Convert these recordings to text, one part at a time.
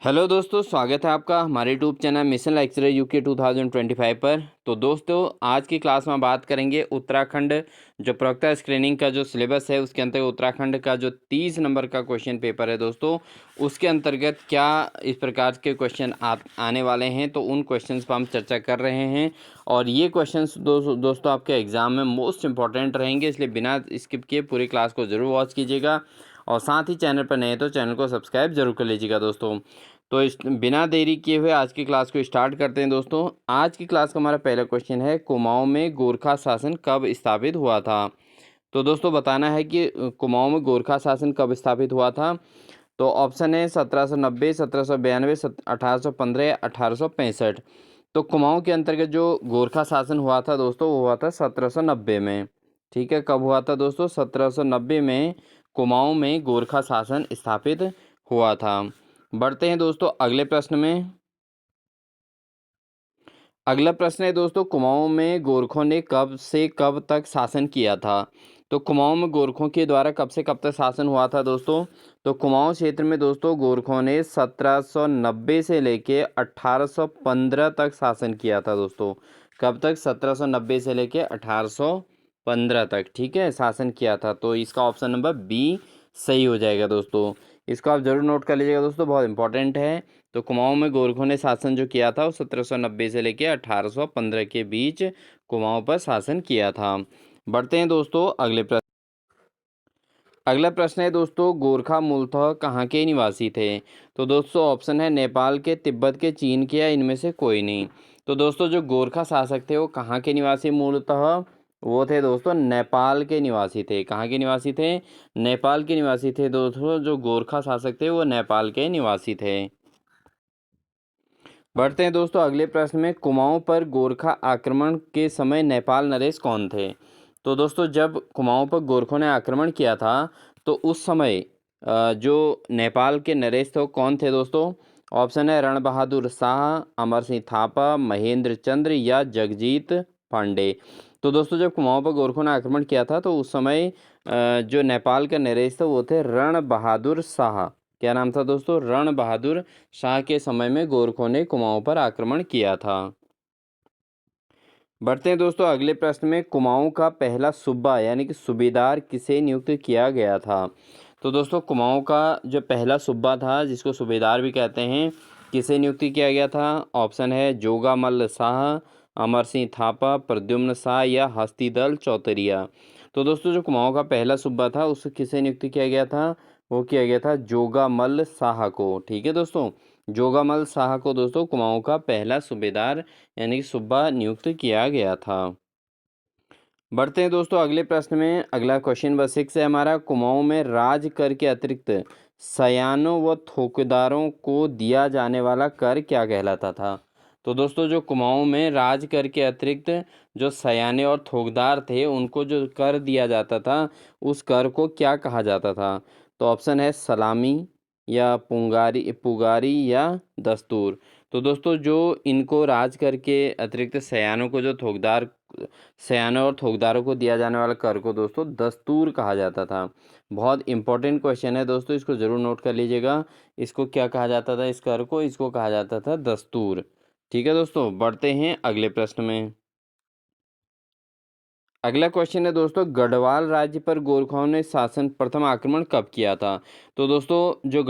Hello दोस्तों, स्वागत है आपका हमारे YouTube channel mission lecturer UK 2025 पर। तो दोस्तों, आज की क्लास में बात करेंगे उत्तराखंड जो प्रवक्ता स्क्रीनिंग का जो सिलेबस है उसके अंतर्गत उत्तराखंड का जो 30 नंबर का क्वेश्चन पेपर है दोस्तों, उसके अंतर्गत क्या इस प्रकार के क्वेश्चन आने वाले हैं, तो उन क्वेश्चंस पर हम चर्चा कर रहे हैं। और ये क्वेश्चंस दोस्तों आपके एग्ज़ाम में मोस्ट इंपॉर्टेंट रहेंगे, इसलिए बिना स्किप किए पूरी क्लास को ज़रूर वॉच कीजिएगा। और साथ ही चैनल पर नए हैं तो चैनल को सब्सक्राइब जरूर कर लीजिएगा दोस्तों। तो इस बिना देरी किए हुए आज की क्लास को स्टार्ट करते हैं दोस्तों। आज की क्लास का हमारा पहला क्वेश्चन है, कुमाऊं में गोरखा शासन कब स्थापित हुआ था। तो दोस्तों बताना है कि कुमाऊं में गोरखा शासन कब स्थापित हुआ था। तो ऑप्शन है 1790, 1792, 1815 या 1865। तो कुमाऊं के अंतर्गत जो गोरखा शासन हुआ था दोस्तों, वो हुआ था 1790 में। ठीक है, कब हुआ था दोस्तों? 1790 में कुमाऊं में गोरखा शासन स्थापित हुआ था। बढ़ते हैं दोस्तों अगले प्रश्न में। अगला प्रश्न है दोस्तों, कुमाऊं में गोरखों ने कब से कब तक शासन किया था। तो कुमाऊं में गोरखों के द्वारा कब से कब तक शासन हुआ था दोस्तों। तो कुमाऊं क्षेत्र में दोस्तों गोरखों ने 1790 से लेके 1815 तक शासन किया था दोस्तों। कब तक? 1790 से लेके 1815 तक, ठीक है, शासन किया था। तो इसका ऑप्शन नंबर बी सही हो जाएगा दोस्तों। इसको आप जरूर नोट कर लीजिएगा दोस्तों, बहुत इंपॉर्टेंट है। तो कुमाऊं में गोरखों ने शासन जो किया था वो 1790 से लेकर 1815 के बीच कुमाऊं पर शासन किया था। बढ़ते हैं दोस्तों अगले प्रश्न। अगला प्रश्न है दोस्तों, गोरखा मूलतः कहाँ के निवासी थे। तो दोस्तों ऑप्शन है नेपाल के, तिब्बत के, चीन के या इनमें से कोई नहीं। तो दोस्तों जो गोरखा शासक थे वो कहाँ के निवासी मूलतः? वो थे दोस्तों नेपाल के निवासी थे। कहाँ के निवासी थे? नेपाल के निवासी थे दोस्तों। जो गोरखा शासक थे वो नेपाल के निवासी थे। बढ़ते हैं दोस्तों अगले प्रश्न में, कुमाऊं पर गोरखा आक्रमण के समय नेपाल नरेश कौन थे। तो दोस्तों जब कुमाऊं पर गोरखों ने आक्रमण किया था तो उस समय जो नेपाल के नरेश थे वो कौन थे दोस्तों। ऑप्शन है रण बहादुर शाह, अमर सिंह थापा, महेंद्र चंद्र या जगजीत पांडे। तो दोस्तों जब कुमाऊं पर गोरखों ने आक्रमण किया था तो उस समय जो नेपाल का नरेश था वो थे रण बहादुर शाह। क्या नाम था दोस्तों? रण बहादुर शाह के समय में गोरखों ने कुमाऊं पर आक्रमण किया था। बढ़ते हैं दोस्तों अगले प्रश्न में, कुमाऊं का पहला सूबा यानी कि सूबेदार किसे नियुक्त किया गया था। तो दोस्तों कुमाऊं का जो पहला सूबा था जिसको सूबेदार भी कहते हैं, किसे नियुक्त किया गया था। ऑप्शन है जोगामल्ल शाह, अमर सिंह थापा, प्रद्युम्न शाह या हस्तीदल चौतरिया। तो दोस्तों जो कुमाऊं का पहला सूबा था उसे किसे नियुक्त किया गया था? वो किया गया था जोगामल्ल शाह को। ठीक है दोस्तों, जोगामल शाह को दोस्तों कुमाऊं का पहला सूबेदार यानी कि सूबा नियुक्त किया गया था। बढ़ते हैं दोस्तों अगले प्रश्न में। अगला क्वेश्चन नंबर 6 है हमारा, कुमाऊं में राज कर के अतिरिक्त सयानों व थोकदारों को दिया जाने वाला कर क्या कहलाता था। तो दोस्तों जो कुमाऊं में राज कर के अतिरिक्त जो सयाने और थोकदार थे उनको जो कर दिया जाता था उस कर को क्या कहा जाता था। तो ऑप्शन है सलामी या पुंगारी पुगारी या दस्तूर। तो दोस्तों जो इनको राज करके अतिरिक्त सयानों को जो थोकदार सयानों और थोकदारों को दिया जाने वाला कर को दोस्तों दस्तूर कहा जाता था। बहुत इंपॉर्टेंट क्वेश्चन है दोस्तों, इसको ज़रूर नोट कर लीजिएगा। इसको क्या कहा जाता था? इस कर को, इसको कहा जाता था दस्तूर। ठीक है दोस्तों, बढ़ते हैं अगले प्रश्न में। अगला क्वेश्चन है दोस्तों, गढ़वाल राज्य पर गोरखाओं ने शासन प्रथम आक्रमण कब किया था। तो दोस्तों जो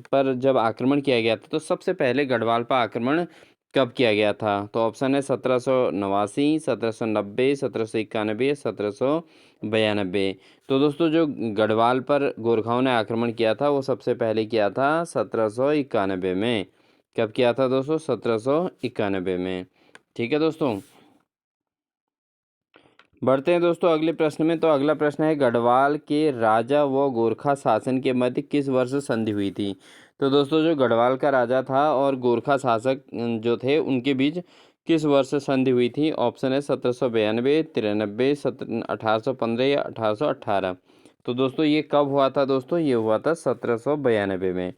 पर जब आक्रमण किया गया था तो सबसे पहले गढ़वाल पर आक्रमण कब किया गया था। तो ऑप्शन है 1789, 1790, 1791, 1792। तो दोस्तों जो गढ़वाल पर गोरखाओं ने आक्रमण किया था वो सबसे पहले किया था 1791 में। कब किया था दोस्तों? 1791 में। ठीक है दोस्तों, बढ़ते हैं दोस्तों अगले प्रश्न में। तो अगला प्रश्न है, गढ़वाल के राजा व गोरखा शासन के मध्य किस वर्ष संधि हुई थी। तो दोस्तों जो गढ़वाल का राजा था और गोरखा शासक जो थे उनके बीच किस वर्ष संधि हुई थी। ऑप्शन है 1792, 93, 1815 या 1818। तो दोस्तों ये कब हुआ था दोस्तों? ये हुआ था 1792 में।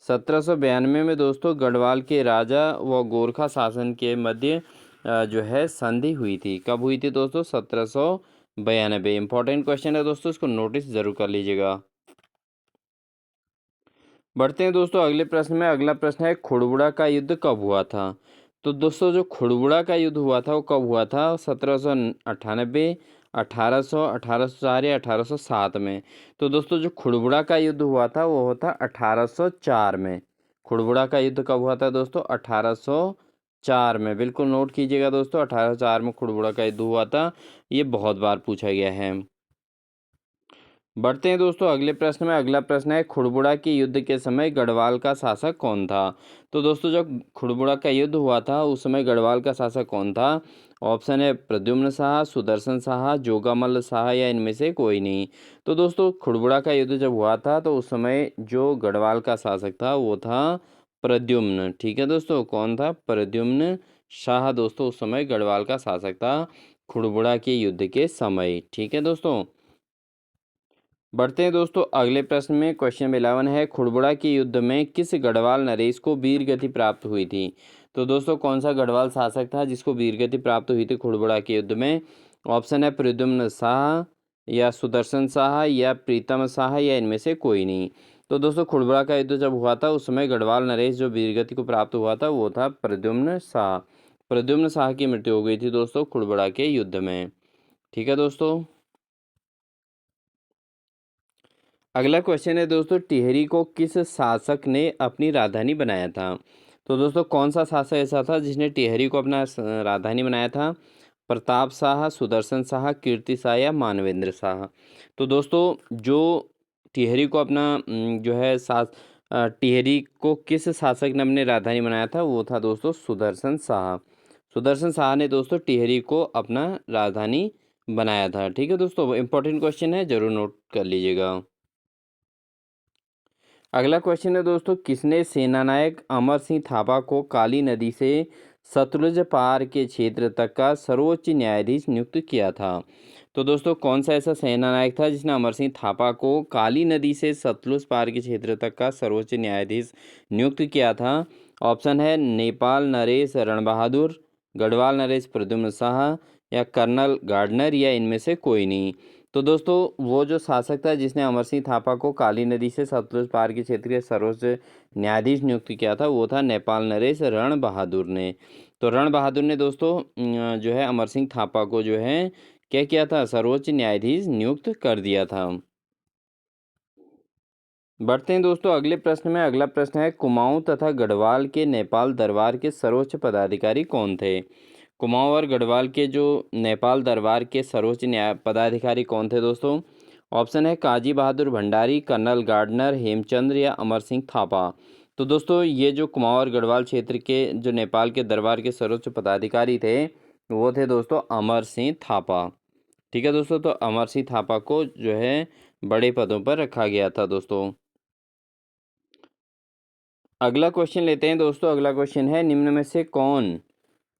1792 में दोस्तों गढ़वाल के राजा व गोरखा शासन के मध्य जो है संधि हुई थी। कब हुई थी दोस्तों? 1792। इंपॉर्टेंट क्वेश्चन है दोस्तों, इसको नोटिस जरूर कर लीजिएगा। बढ़ते हैं दोस्तों अगले प्रश्न में। अगला प्रश्न है खुड़बुड़ा का युद्ध कब हुआ था। तो दोस्तों जो खुड़बुड़ा का युद्ध हुआ था वो कब हुआ था, 1798, 1800, 1804 या 1807 में। तो दोस्तों जो खुड़बुड़ा का युद्ध हुआ था वो होता 1804 में। खुड़बुड़ा का युद्ध कब हुआ था दोस्तों, 1804 में। बिल्कुल नोट कीजिएगा दोस्तों, 1804 में खुड़बुड़ा का युद्ध हुआ था। ये बहुत बार पूछा गया है। बढ़ते हैं दोस्तों अगले प्रश्न में। अगला प्रश्न है खुड़बुड़ा के युद्ध के समय गढ़वाल का शासक कौन था। तो दोस्तों जब खुड़बुड़ा का युद्ध हुआ था उस समय गढ़वाल का शासक कौन था। ऑप्शन है प्रद्युम्न शाह, सुदर्शन शाह, जोगामल्ल शाह या इनमें से कोई नहीं। तो दोस्तों खुड़बुड़ा का युद्ध जब हुआ था तो उस समय जो गढ़वाल का शासक था वो था प्रद्युम्न। ठीक है दोस्तों, कौन था, प्रद्युम्न शाह दोस्तों उस समय गढ़वाल का शासक था खुड़बुड़ा के युद्ध के समय। ठीक है दोस्तों। बढ़ते हैं दोस्तों अगले प्रश्न में। क्वेश्चन 11 है खुड़बुड़ा के युद्ध में किस गढ़वाल नरेश को वीर गति प्राप्त हुई थी। तो दोस्तों कौन सा गढ़वाल शासक था जिसको वीर गति प्राप्त हुई थी खुड़बुड़ा के युद्ध में। ऑप्शन है प्रद्युम्न शाह या सुदर्शन शाह या प्रीतम शाह या इनमें से कोई नहीं। तो दोस्तों खुड़बुड़ा का युद्ध जब हुआ था उस समय गढ़वाल नरेश जो वीर गति को प्राप्त हुआ था वो था प्रद्युम्न शाह। प्रद्युम्न शाह की मृत्यु हो गई थी दोस्तों खुड़बुड़ा के युद्ध में। ठीक है दोस्तों। अगला क्वेश्चन है दोस्तों टिहरी को किस शासक ने अपनी राजधानी बनाया था। तो दोस्तों कौन सा शासक ऐसा था जिसने टिहरी को अपना राजधानी बनाया था। प्रताप शाह, सुदर्शन शाह, कीर्ति शाह या मानवेंद्र शाह। तो दोस्तों जो टिहरी को अपना जो है टिहरी को किस शासक ने अपनी राजधानी बनाया था वो था दोस्तों सुदर्शन शाह। सुदर्शन शाह ने दोस्तों टिहरी को अपना राजधानी बनाया था। ठीक है दोस्तों, इंपॉर्टेंट क्वेश्चन है, जरूर नोट कर लीजिएगा। अगला क्वेश्चन है दोस्तों किसने सेनानायक अमर सिंह थापा को काली नदी से सतलुज पार के क्षेत्र तक का सर्वोच्च न्यायाधीश नियुक्त किया था। तो दोस्तों कौन सा ऐसा सेनानायक था जिसने अमर सिंह थापा को काली नदी से सतलुज पार के क्षेत्र तक का सर्वोच्च न्यायाधीश नियुक्त किया था। ऑप्शन है नेपाल नरेश रणबहादुर, गढ़वाल नरेश प्रद्युम्न शाह या कर्नल गार्डनर या इनमें से कोई नहीं। तो दोस्तों वो जो शासक था जिसने अमर सिंह थापा को काली नदी से सतलुज पार के क्षेत्र के सर्वोच्च न्यायाधीश नियुक्त किया था वो था नेपाल नरेश रण बहादुर ने। तो रण बहादुर ने दोस्तों जो है अमर सिंह थापा को जो है क्या किया था, सर्वोच्च न्यायाधीश नियुक्त कर दिया था। बढ़ते हैं दोस्तों अगले प्रश्न में। अगला प्रश्न है कुमाऊं तथा गढ़वाल के नेपाल दरबार के सर्वोच्च पदाधिकारी कौन थे। कुमाऊं और गढ़वाल के जो नेपाल दरबार के सर्वोच्च न्याय पदाधिकारी कौन थे दोस्तों। ऑप्शन है काजी बहादुर भंडारी, कर्नल गार्डनर, हेमचंद्र या अमर सिंह थापा। तो दोस्तों ये जो कुमाऊं और गढ़वाल क्षेत्र के जो नेपाल के दरबार के सर्वोच्च पदाधिकारी थे वो थे दोस्तों अमर सिंह थापा। ठीक है दोस्तों, तो अमर सिंह थापा को जो है बड़े पदों पर रखा गया था दोस्तों। अगला क्वेश्चन लेते हैं दोस्तों। अगला क्वेश्चन है निम्न में से कौन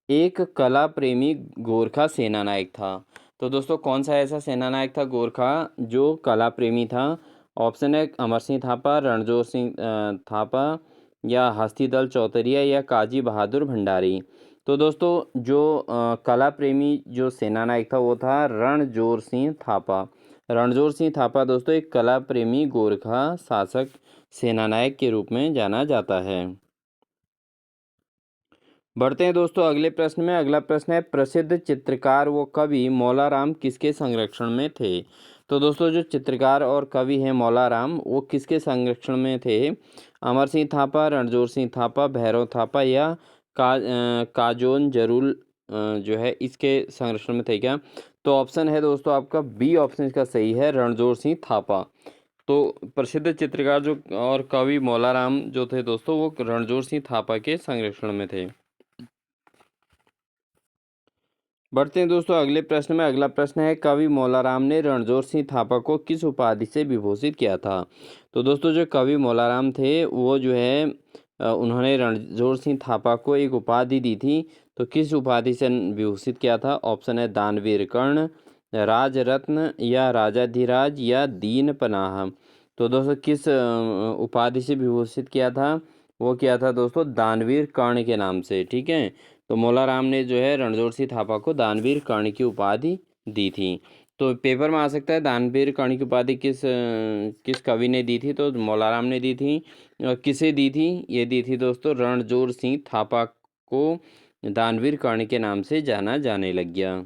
एक कला प्रेमी गोरखा सेनानायक था। तो दोस्तों कौन सा ऐसा सेनानायक था गोरखा जो कला प्रेमी था। ऑप्शन है अमर सिंह थापा, रणजोर सिंह थापा या हस्तीदल चौतरिया या काजी बहादुर भंडारी। तो दोस्तों जो कला प्रेमी जो सेनानायक था वो था रणजोर सिंह थापा। रणजोर सिंह थापा दोस्तों एक कला प्रेमी गोरखा शासक सेनानायक के रूप में जाना जाता है। बढ़ते हैं दोस्तों अगले प्रश्न में। अगला प्रश्न है प्रसिद्ध चित्रकार व कवि मौलाराम किसके संरक्षण में थे। तो दोस्तों जो चित्रकार और कवि हैं मौलाराम वो किसके संरक्षण में थे। अमर सिंह थापा, रणजोर सिंह थापा, भैरव थापा या काजोन जरूल जो है इसके संरक्षण में थे क्या। तो ऑप्शन है दोस्तों आपका बी ऑप्शन इसका सही है, रणजोर सिंह थापा। तो प्रसिद्ध चित्रकार जो और कवि मौलाराम जो थे दोस्तों वो रणजोर सिंह थापा के संरक्षण में थे। बढ़ते हैं दोस्तों अगले प्रश्न में। अगला प्रश्न है कवि मौलाराम ने रणजोर सिंह थापा को किस उपाधि से विभूषित किया था। तो दोस्तों जो कवि मौलाराम थे वो जो है उन्होंने रणजोर सिंह थापा को एक उपाधि दी थी। तो किस उपाधि से विभूषित किया था। ऑप्शन है दानवीर कर्ण, राजरत्न या राजाधिराज या दीन पनाह। तो दोस्तों किस उपाधि से विभूषित किया था, वो किया था दोस्तों दानवीर कर्ण के नाम से। ठीक है, तो मौलाराम ने जो है रणजोर सिंह थापा को दानवीर कर्ण की उपाधि दी थी। तो पेपर में आ सकता है दानवीर कर्ण की उपाधि किस कवि ने दी थी, तो मौलाराम ने दी थी। और किसे दी थी, ये दी थी दोस्तों रणजोर सिंह थापा को दानवीर कर्ण के नाम से जाना जाने लग गया।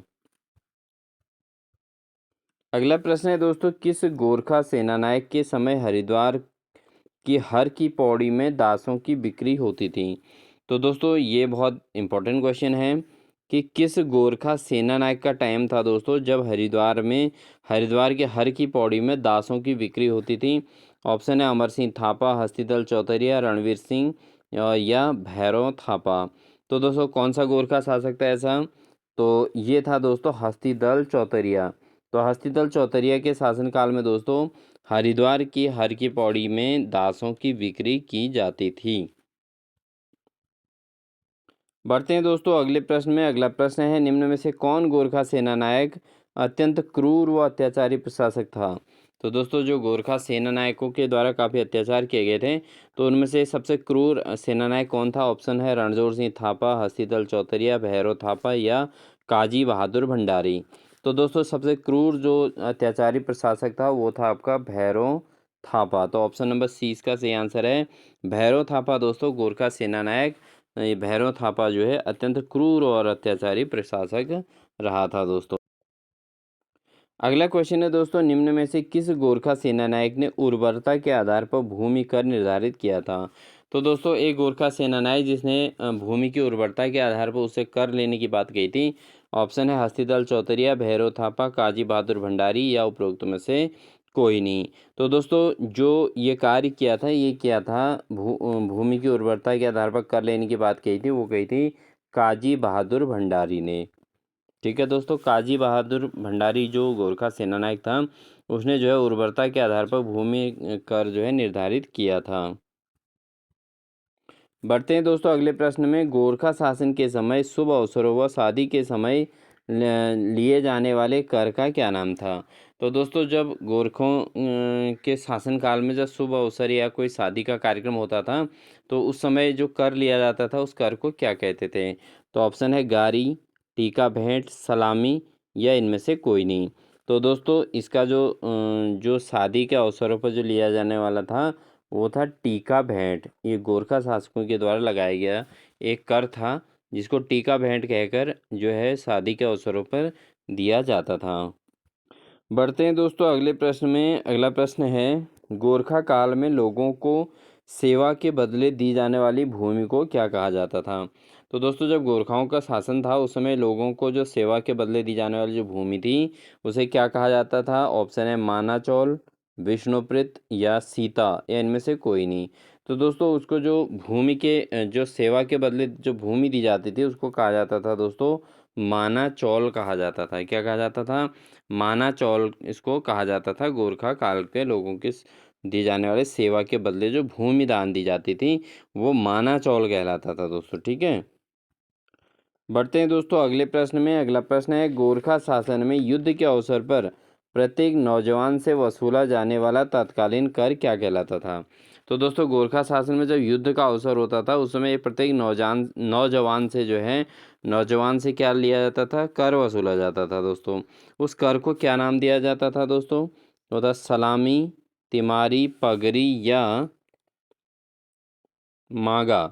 अगला प्रश्न है दोस्तों, किस गोरखा सेनानायक के समय हरिद्वार की हर की पौड़ी में दासों की बिक्री होती थी? तो दोस्तों ये बहुत इंपॉर्टेंट क्वेश्चन है कि किस गोरखा सेनानायक का टाइम था दोस्तों जब हरिद्वार के हर की पौड़ी में दासों की बिक्री होती थी। ऑप्शन है अमर सिंह थापा, हस्तीदल चौतरिया, रणवीर सिंह या भैरव थापा। तो दोस्तों कौन सा गोरखा शासक था ऐसा? तो ये था दोस्तों हस्तीदल चौतरिया। तो हस्तीदल चौतरिया के शासनकाल में दोस्तों हरिद्वार की हर की पौड़ी में दासों की बिक्री की जाती थी। बढ़ते हैं दोस्तों अगले प्रश्न में। अगला प्रश्न है, निम्न में से कौन गोरखा सेना नायक अत्यंत क्रूर व अत्याचारी प्रशासक था? तो दोस्तों जो गोरखा सेना नायकों के द्वारा काफ़ी अत्याचार किए गए थे, तो उनमें से सबसे क्रूर सेना नायक कौन था? ऑप्शन है रणजोर सिंह थापा, हस्तीदल चौतरिया, भैरव थापा या काजी बहादुर भंडारी। तो दोस्तों सबसे क्रूर जो अत्याचारी प्रशासक था वो था आपका भैरव थापा। तो ऑप्शन नंबर सी इसका सही आंसर है। भैरव थापा दोस्तों गोरखा सेना नायक, ये भैरव थापा जो है अत्यंत क्रूर और अत्याचारी प्रशासक रहा था दोस्तों। अगला क्वेश्चन है दोस्तों, निम्न में से किस गोरखा सेना नायक ने उर्वरता के आधार पर भूमि कर निर्धारित किया था? तो दोस्तों एक गोरखा सेना नायक जिसने भूमि की उर्वरता के आधार पर उससे कर लेने की बात कही थी। ऑप्शन है हस्तीदल चौतरिया, भैरव थापा, काजी बहादुर भंडारी या उपरोक्त में से कोई नहीं। तो दोस्तों जो ये कार्य किया था ये किया था भूमि की उर्वरता के आधार पर कर लेने की बात कही थी, वो कही थी काजी बहादुर भंडारी ने। ठीक है दोस्तों, काजी बहादुर भंडारी जो गोरखा सेना नायक था उसने जो है उर्वरता के आधार पर भूमि कर जो है निर्धारित किया था। बढ़ते हैं दोस्तों अगले प्रश्न में। गोरखा शासन के समय शुभ अवसरों व शादी के समय लिए जाने वाले कर का क्या नाम था? तो दोस्तों जब गोरखों के शासनकाल में जब शुभ अवसर या कोई शादी का कार्यक्रम होता था तो उस समय जो कर लिया जाता था उस कर को क्या कहते थे? तो ऑप्शन है गारी, टीका भेंट, सलामी या इनमें से कोई नहीं। तो दोस्तों इसका जो शादी के अवसरों पर जो लिया जाने वाला था वो था टीका भेंट। ये गोरखा शासकों के द्वारा लगाया गया एक कर था जिसको टीका भेंट कहकर जो है शादी के अवसरों पर दिया जाता था। बढ़ते हैं दोस्तों अगले प्रश्न में। अगला प्रश्न है, गोरखा काल में लोगों को सेवा के बदले दी जाने वाली भूमि को क्या कहा जाता था? तो दोस्तों जब गोरखाओं का शासन था उस समय लोगों को जो सेवा के बदले दी जाने वाली जो भूमि थी उसे क्या कहा जाता था? ऑप्शन है मानाचौल, विष्णुप्रित या सीता या इनमें से कोई नहीं। तो दोस्तों उसको जो भूमि के जो सेवा के बदले जो भूमि दी जाती थी उसको कहा जाता था दोस्तों मानाचौल कहा जाता था। क्या कहा जाता था? मानाचौल इसको कहा जाता था। गोरखा काल के लोगों के दी जाने वाले सेवा के बदले जो भूमि दान दी जाती थी वो मानाचौल कहलाता था दोस्तों। ठीक है, बढ़ते हैं दोस्तों अगले प्रश्न में। अगला प्रश्न है, गोरखा शासन में युद्ध के अवसर पर प्रत्येक नौजवान से वसूला जाने वाला तत्कालीन कर क्या कहलाता था? तो दोस्तों गोरखा शासन में जब युद्ध का अवसर होता था उस समय प्रत्येक नौजवान से जो है नौजवान से क्या लिया जाता था? कर वसूला जाता था दोस्तों। उस कर को क्या नाम दिया जाता था दोस्तों? वो था सलामी, तिमारी, पगड़ी या मागा।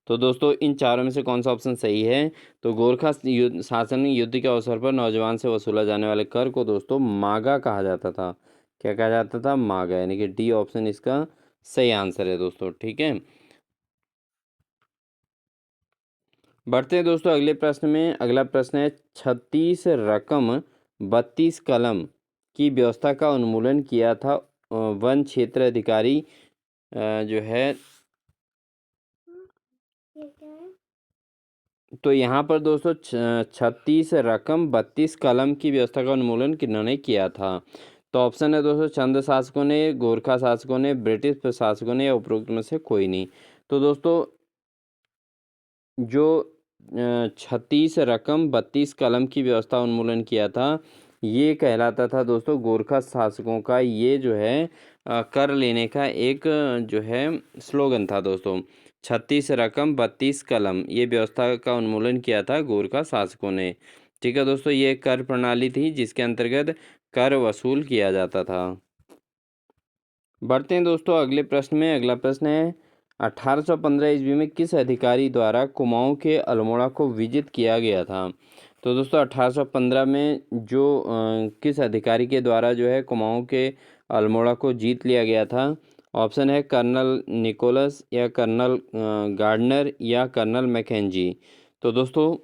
तो दोस्तों इन चारों में से कौन सा ऑप्शन सही है? तो गोरखा शासन में युद्ध के अवसर पर नौजवान से वसूला जाने वाले कर को दोस्तों मागा कहा जाता था। क्या कहा जाता था? मागा, यानी कि डी ऑप्शन इसका सही आंसर है दोस्तों। ठीक है, बढ़ते हैं दोस्तों अगले प्रश्न में। अगला प्रश्न है, 36 रकम 32 कलम की व्यवस्था का उन्मूलन किया था वन क्षेत्र अधिकारी जो है। तो यहाँ पर दोस्तों 36 रकम 32 कलम की व्यवस्था का उन्मूलन किन्होंने किया था? तो ऑप्शन है दोस्तों चंद शासकों ने, गोरखा शासकों ने, ब्रिटिश प्रशासकों ने या उपरोक्त में से कोई नहीं। तो दोस्तों जो 36 रकम 32 कलम की व्यवस्था उन्मूलन किया था ये कहलाता था दोस्तों गोरखा शासकों का ये जो है कर लेने का एक जो है स्लोगन था दोस्तों। 36 रकम 32 कलम ये व्यवस्था का उन्मूलन किया था गोरखा शासकों ने। ठीक है दोस्तों, ये कर प्रणाली थी जिसके अंतर्गत कर वसूल किया जाता था। बढ़ते हैं दोस्तों अगले प्रश्न में। अगला प्रश्न है 1815 ईस्वी में किस अधिकारी द्वारा कुमाऊं के अल्मोड़ा को विजित किया गया था? तो दोस्तों 1815 में जो किस अधिकारी के द्वारा जो है कुमाऊं के अल्मोड़ा को जीत लिया गया था? ऑप्शन है कर्नल निकोलस या कर्नल गार्डनर या कर्नल मैकेंजी। तो दोस्तों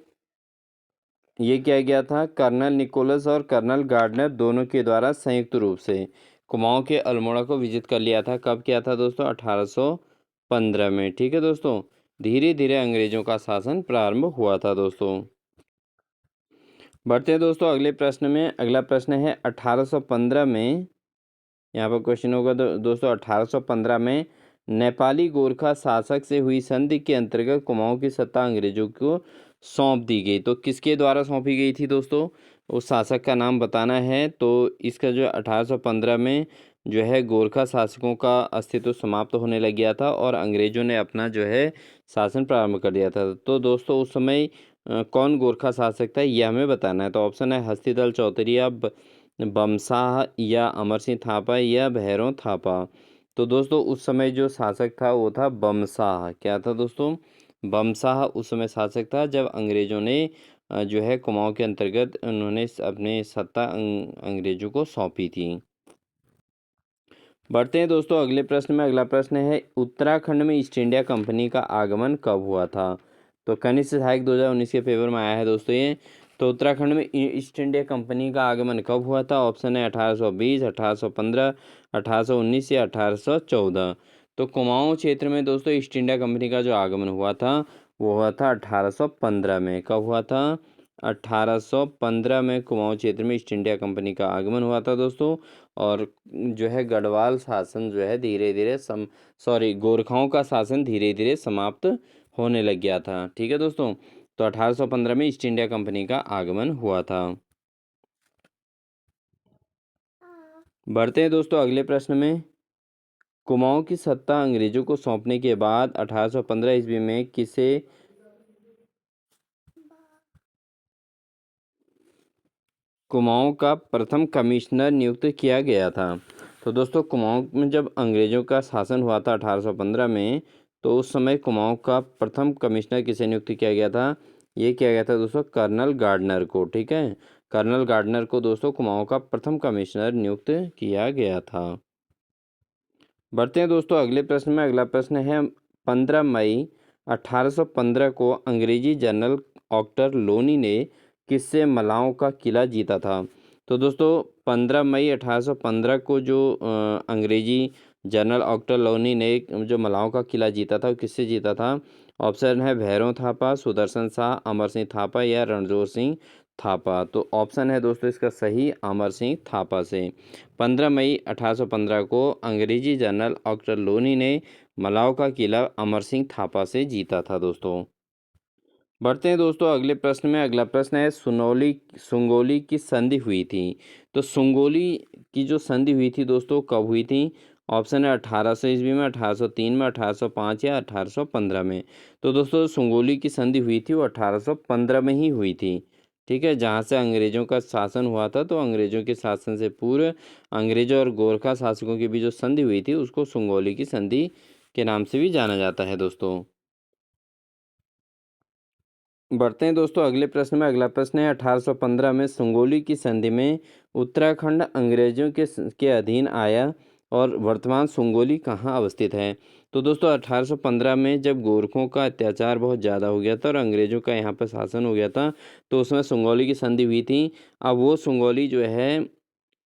ये किया गया था कर्नल निकोलस और कर्नल गार्डनर दोनों के द्वारा संयुक्त रूप से कुमाऊं के अल्मोड़ा को विजित कर लिया था। कब किया था दोस्तों? 1815 में। ठीक है दोस्तों, धीरे धीरे अंग्रेजों का शासन प्रारंभ हुआ था दोस्तों। बढ़ते हैं दोस्तों अगले प्रश्न में। अगला प्रश्न है 1815 में, यहाँ पर क्वेश्चन होगा दोस्तों 1815 में नेपाली गोरखा शासक से हुई संधि के अंतर्गत कुमाऊं की सत्ता अंग्रेजों को सौंप दी गई। तो किसके द्वारा सौंपी गई थी दोस्तों? उस शासक का नाम बताना है। तो इसका जो 1815 में जो है गोरखा शासकों का अस्तित्व समाप्त होने लग गया था और अंग्रेजों ने अपना जो है शासन प्रारंभ कर दिया था। तो दोस्तों उस समय कौन गोरखा शासक था ये हमें बताना है। तो ऑप्शन है हस्तीदल चौधरी, बमशाह या अमर सिंह थापा या भैरव थापा। तो दोस्तों उस समय जो शासक था वो था बमशाह। क्या था दोस्तों? बमशाह उस समय शासक था जब अंग्रेजों ने जो है कुमाऊं के अंतर्गत उन्होंने अपने सत्ता अंग्रेजों को सौंपी थी। बढ़ते हैं दोस्तों अगले प्रश्न में। अगला प्रश्न है उत्तराखंड में ईस्ट इंडिया कंपनी का आगमन कब हुआ था? तो कनिष्ठ सहायक 2019 के पेपर में आया है दोस्तों ये। तो उत्तराखंड में ईस्ट इंडिया कंपनी का आगमन कब हुआ था? ऑप्शन है 1820, 1815, 1819 या 1814। तो कुमाऊं क्षेत्र में दोस्तों ईस्ट इंडिया कंपनी का जो आगमन हुआ था वो हुआ था 1815 में। कब हुआ था? 1815 में कुमाऊं क्षेत्र में ईस्ट इंडिया कंपनी का आगमन हुआ था दोस्तों। और जो है गढ़वाल शासन जो है धीरे धीरे गोरखाओं का शासन धीरे धीरे समाप्त होने लग गया था। ठीक है दोस्तों, तो 1815 में ईस्ट इंडिया कंपनी का आगमन हुआ था। बढ़ते हैं दोस्तों अगले प्रश्न में। कुमाऊं की सत्ता अंग्रेजों को सौंपने के बाद 1815 ईस्वी में किसे कुमाऊं का प्रथम कमिश्नर नियुक्त किया गया था? तो दोस्तों कुमाऊं में जब अंग्रेजों का शासन हुआ था 1815 में, तो उस समय कुमाऊं का प्रथम कमिश्नर किसे नियुक्त किया गया था? ये किया गया था दोस्तों कर्नल गार्डनर को। ठीक है, कर्नल गार्डनर को दोस्तों कुमाऊं का प्रथम कमिश्नर नियुक्त किया गया था। बढ़ते हैं दोस्तों अगले प्रश्न में। अगला प्रश्न है 15 मई 1815 को अंग्रेजी जनरल ऑक्टर लोनी ने किससे मलाओं का किला जीता था? तो दोस्तों 15 मई 1815 को जो अंग्रेजी जनरल ऑक्टर लोनी ने जो मलाओं का किला जीता था वो किससे जीता था? ऑप्शन है भैरव थापा, सुदर्शन शाह, अमर सिंह थापा या रणजोर सिंह थापा। तो ऑप्शन है दोस्तों इसका सही अमर सिंह थापा से। 15 मई 1815 को अंग्रेजी जनरल ऑक्टर लोनी ने मलाव का किला अमर सिंह थापा से जीता था दोस्तों। बढ़ते हैं दोस्तों अगले प्रश्न में। अगला प्रश्न है सुंगोली की संधि हुई थी। तो सुंगोली की जो संधि हुई थी दोस्तों कब हुई थी? ऑप्शन है 1800 ईस्वी में, 1803 में, 1805 या 1815 में। तो दोस्तों सुंगोली की संधि हुई थी वो 1815 में ही हुई थी। ठीक है, जहाँ से अंग्रेजों का शासन हुआ था। तो अंग्रेजों के शासन से पूर्व अंग्रेजों और गोरखा शासकों की भी जो संधि हुई थी उसको सुंगोली की संधि के नाम से भी जाना जाता है दोस्तों। बढ़ते हैं दोस्तों अगले प्रश्न में। अगला प्रश्न है 1815 में सुंगोली की संधि में उत्तराखंड अंग्रेजों के अधीन आया और वर्तमान सुंगोली कहाँ अवस्थित है? तो दोस्तों 1815 में जब गोरखों का अत्याचार बहुत ज़्यादा हो गया था और अंग्रेजों का यहाँ पर शासन हो गया था, तो उसमें सुंगोली की संधि हुई थी। अब वो सुंगोली जो है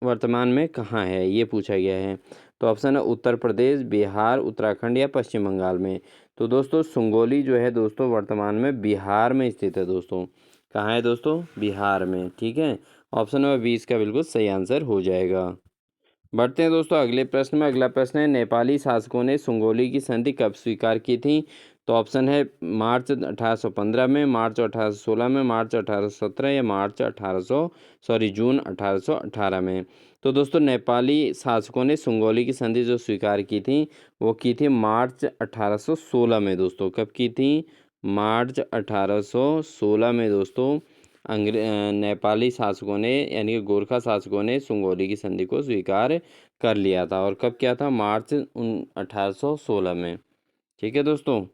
वर्तमान में कहाँ है ये पूछा गया है। तो ऑप्शन है उत्तर प्रदेश, बिहार, उत्तराखंड या पश्चिम बंगाल में। तो दोस्तों सुंगोली जो है दोस्तों वर्तमान में बिहार में स्थित है दोस्तों। कहाँ है दोस्तों? बिहार में। ठीक है, ऑप्शन नंबर 20 का बिल्कुल सही आंसर हो जाएगा। बढ़ते हैं दोस्तों अगले प्रश्न में। अगला प्रश्न है नेपाली शासकों ने सुंगोली की संधि कब स्वीकार की थी? तो ऑप्शन है मार्च 1815 में, मार्च 1816 में, मार्च 1817 या जून 1818 में। तो दोस्तों नेपाली शासकों ने सुंगोली की संधि जो स्वीकार की थी वो की थी मार्च 1816 में दोस्तों। कब की थी? मार्च 1816 में दोस्तों नेपाली शासकों ने यानी कि गोरखा शासकों ने सुगौली की संधि को स्वीकार कर लिया था। और कब किया था? मार्च 1816 में। ठीक है दोस्तों,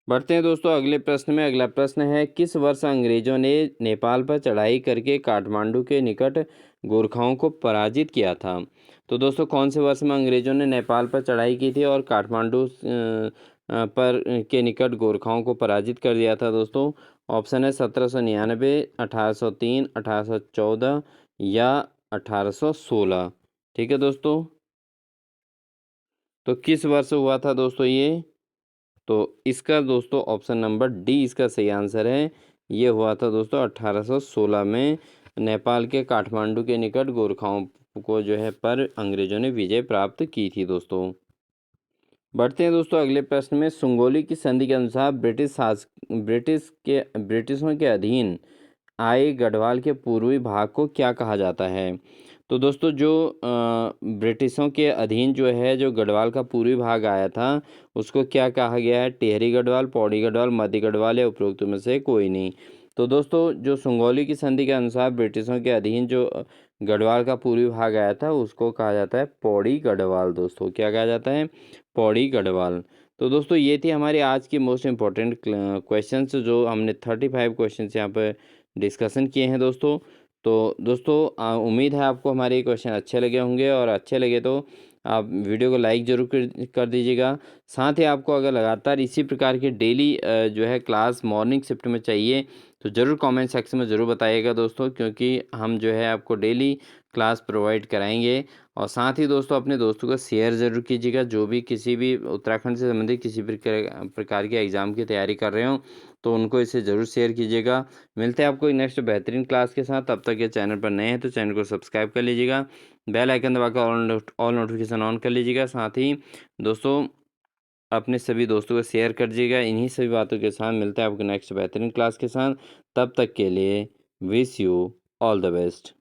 बढ़ते हैं दोस्तों अगले प्रश्न में। अगला प्रश्न है, किस वर्ष अंग्रेजों ने नेपाल पर चढ़ाई करके काठमांडू के निकट गोरखाओं को पराजित किया था? तो दोस्तों कौन से वर्ष में अंग्रेजों ने नेपाल पर चढ़ाई की थी और काठमांडू पर के निकट गोरखाओं को पराजित कर दिया था दोस्तों? ऑप्शन है 1799, 1803, 1814 या 1816। ठीक है दोस्तों, तो किस वर्ष हुआ था दोस्तों ये? तो इसका दोस्तों ऑप्शन नंबर डी इसका सही आंसर है। ये हुआ था दोस्तों 1816 में नेपाल के काठमांडू के निकट गोरखाओं को जो है पर अंग्रेजों ने विजय प्राप्त की थी दोस्तों। बढ़ते हैं दोस्तों अगले प्रश्न में। सुगौली की संधि के अनुसार ब्रिटिशों के अधीन आए गढ़वाल के पूर्वी भाग को क्या कहा जाता है? तो दोस्तों जो ब्रिटिशों के अधीन जो है जो गढ़वाल का पूर्वी भाग आया था उसको क्या कहा गया है? टिहरी गढ़वाल, पौड़ी गढ़वाल, मध्य गढ़वाल या उपरोक्त में से कोई नहीं। तो दोस्तों जो सुगौली की संधि के अनुसार ब्रिटिशों के अधीन जो गढ़वाल का पूर्वी भाग आया था उसको कहा जाता है पौड़ी गढ़वाल। दोस्तों क्या कहा जाता है? पौड़ी गढ़वाल। तो दोस्तों ये थी हमारी आज की मोस्ट इम्पोर्टेंट क्वेश्चंस जो हमने 35 क्वेश्चंस यहाँ पर डिस्कशन किए हैं दोस्तों। तो दोस्तों उम्मीद है आपको हमारे ये क्वेश्चन अच्छे लगे होंगे, और अच्छे लगे तो आप वीडियो को लाइक ज़रूर कर दीजिएगा। साथ ही आपको अगर लगातार इसी प्रकार के डेली जो है क्लास मॉर्निंग शिफ्ट में चाहिए तो ज़रूर कमेंट सेक्शन में ज़रूर बताइएगा दोस्तों, क्योंकि हम जो है आपको डेली क्लास प्रोवाइड कराएंगे। और साथ ही दोस्तों अपने दोस्तों को शेयर ज़रूर कीजिएगा, जो भी किसी भी उत्तराखंड से संबंधित किसी प्रकार के एग्ज़ाम की तैयारी कर रहे हो तो उनको इसे ज़रूर शेयर कीजिएगा। मिलते हैं आपको नेक्स्ट बेहतरीन क्लास के साथ। तब तक ये चैनल पर नए हैं तो चैनल को सब्सक्राइब कर लीजिएगा, बेल आइकन दबाकर ऑल नोटिफिकेशन ऑन कर लीजिएगा। साथ ही दोस्तों अपने सभी दोस्तों को शेयर कर दीजिएगा। इन्हीं सभी बातों के साथ मिलते हैं आपको नेक्स्ट बेहतरीन क्लास के साथ। तब तक के लिए wish you all the best.